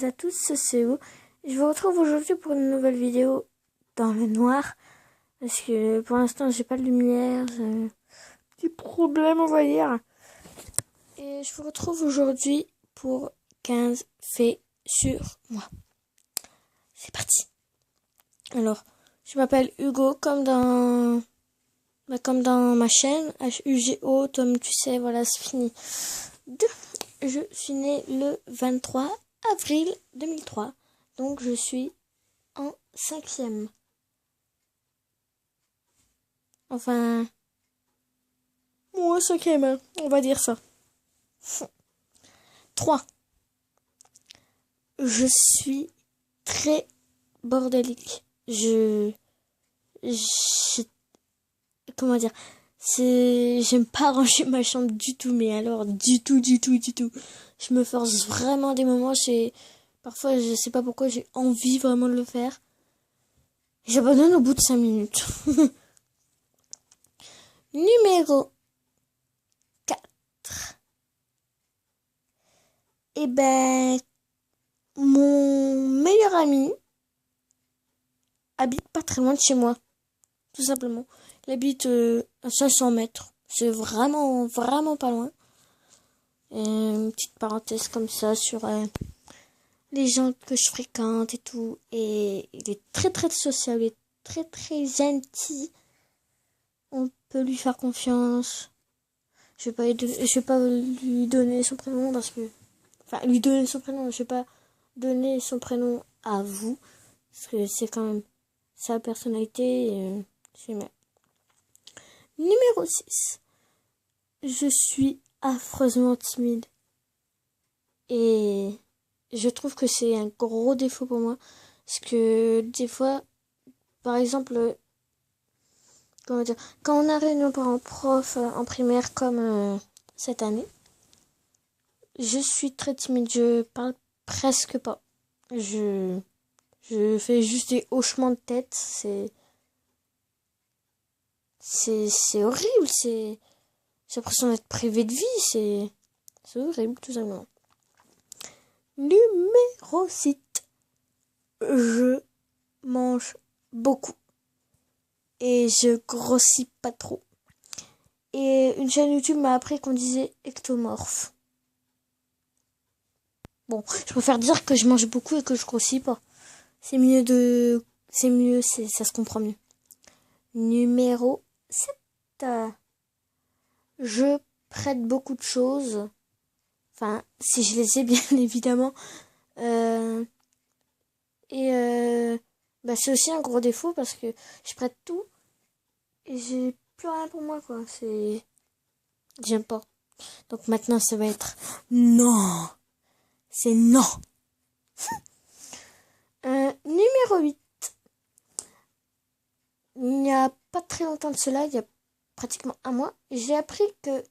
à tous, c'est vous. Je vous retrouve aujourd'hui pour une nouvelle vidéo dans le noir. Parce que pour l'instant j'ai pas de lumière, j'ai un petit problème on va dire. Et je vous retrouve aujourd'hui pour 15 faits sur moi. C'est parti. Alors, je m'appelle Hugo comme dans ma chaîne, Hugo, Tom tu sais, voilà c'est fini. Je suis né le 23 avril 2003, donc je suis en 5e. Enfin, moi 5e, hein, on va dire ça. 3. Je suis très bordélique. Comment dire, j'aime pas ranger ma chambre du tout, mais alors du tout. Je me force vraiment des moments, parfois je sais pas pourquoi j'ai envie vraiment de le faire. J'abandonne au bout de 5 minutes. Numéro 4. Eh ben, mon meilleur ami habite pas très loin de chez moi, tout simplement. Il habite à 500 mètres. C'est vraiment pas loin. Et une petite parenthèse comme ça sur les gens que je fréquente et tout. Et il est très sociable, il est très gentil. On peut lui faire confiance. Je vais pas lui donner son prénom parce que... Enfin, lui donner son prénom, je vais pas donner son prénom à vous. Parce que c'est quand même sa personnalité. C'est bien. Numéro 6. Je suis affreusement timide. Et je trouve que c'est un gros défaut pour moi. Parce que des fois, par exemple, comment dire, quand on a réunion parents-prof en primaire comme cette année, je suis très timide. Je parle presque pas. Je fais juste des hochements de tête. C'est horrible. J'ai l'impression d'être privé de vie. C'est horrible, tout simplement. Numéro 6. Je mange beaucoup. Et je grossis pas trop. Et une chaîne YouTube m'a appris qu'on disait ectomorphe. Bon, je préfère dire que je mange beaucoup et que je grossis pas. Ça se comprend mieux. Numéro 7. Je prête beaucoup de choses. Enfin, si je les ai bien évidemment. C'est aussi un gros défaut parce que je prête tout et j'ai plus rien pour moi, quoi. J'aime pas. Donc maintenant, ça va être non. C'est non. Numéro 8. Il n'y a pas très longtemps de cela, il y a pratiquement un mois, j'ai appris que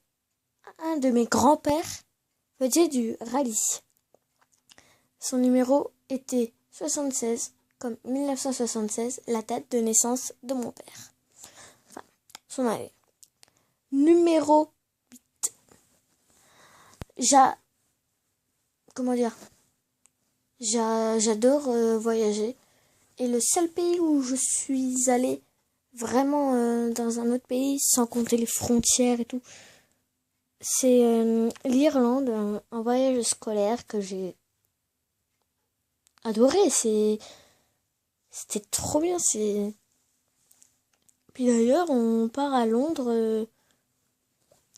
un de mes grands-pères faisait du rallye. Son numéro était 76, comme 1976, la date de naissance de mon père. Enfin, son année. Numéro 8. J'adore voyager. Et le seul pays où je suis allée vraiment dans un autre pays, sans compter les frontières et tout, c'est l'Irlande, un voyage scolaire que j'ai adoré. C'était trop bien. Puis d'ailleurs, on part à Londres.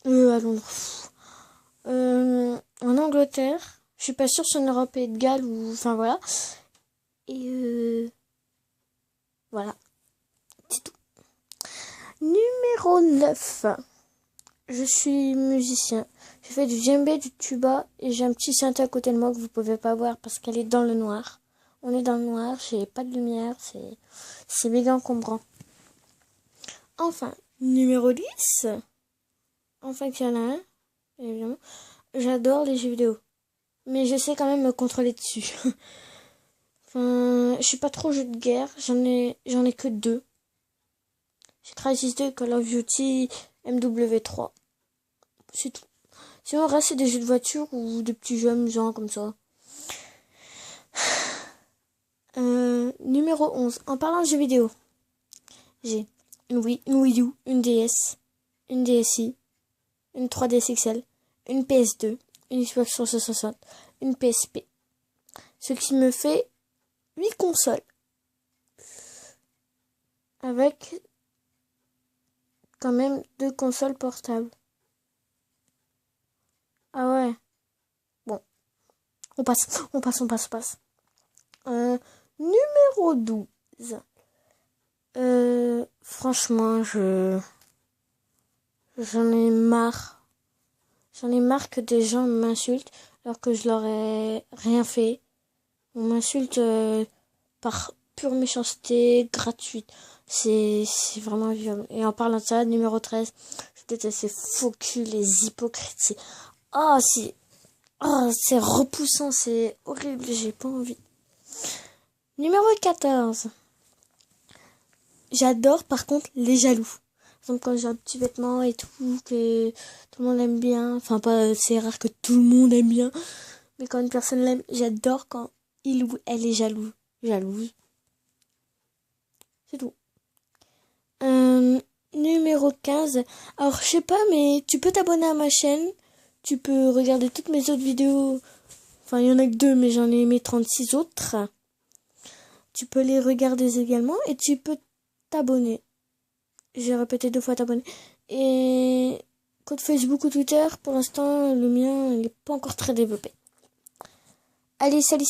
En Angleterre. Je suis pas sûre si en Europe et de Galles ou... Enfin voilà. Et voilà. C'est tout. Numéro 9. Je suis musicien. Je fais du djembé, du tuba et j'ai un petit synthé à côté de moi que vous pouvez pas voir parce qu'elle est dans le noir. On est dans le noir, j'ai pas de lumière, c'est méga encombrant. Enfin, numéro 10. Enfin qu'il y en a un, évidemment. J'adore les jeux vidéo. Mais je sais quand même me contrôler dessus. Enfin, je suis pas trop jeu de guerre, j'en ai que 2. J'ai Crysis 2, Call of Duty, MW3. C'est tout. Sinon, le reste, c'est des jeux de voiture ou des petits jeux amusants comme ça. Numéro 11. En parlant de jeux vidéo, j'ai une Wii U, une DS, une DSi, une 3DS XL, une PS2, une Xbox 360, une PSP. Ce qui me fait 8 consoles. Avec quand même 2 consoles portables. Ah ouais. Bon. On passe. Numéro 12. Franchement, j'en ai marre. J'en ai marre que des gens m'insultent alors que je leur ai rien fait. On m'insulte par pure méchanceté gratuite. C'est vraiment violent. Et en parlant de ça, numéro 13, je déteste ces faux culs, les hypocrites. C'est repoussant, c'est horrible, j'ai pas envie. Numéro 14. J'adore par contre les jaloux. Par exemple, quand j'ai un petit vêtement et tout, que tout le monde aime bien. Enfin, pas, c'est rare que tout le monde aime bien. Mais quand une personne l'aime, j'adore quand il ou elle est jalouse. C'est tout. Numéro 15. Alors, je sais pas, mais tu peux t'abonner à ma chaîne. Tu peux regarder toutes mes autres vidéos. Enfin, il y en a que 2, mais j'en ai mis 36 autres. Tu peux les regarder également et tu peux t'abonner. J'ai répété 2 fois t'abonner. Et compte Facebook ou Twitter, pour l'instant, le mien, il n'est pas encore très développé. Allez, salut.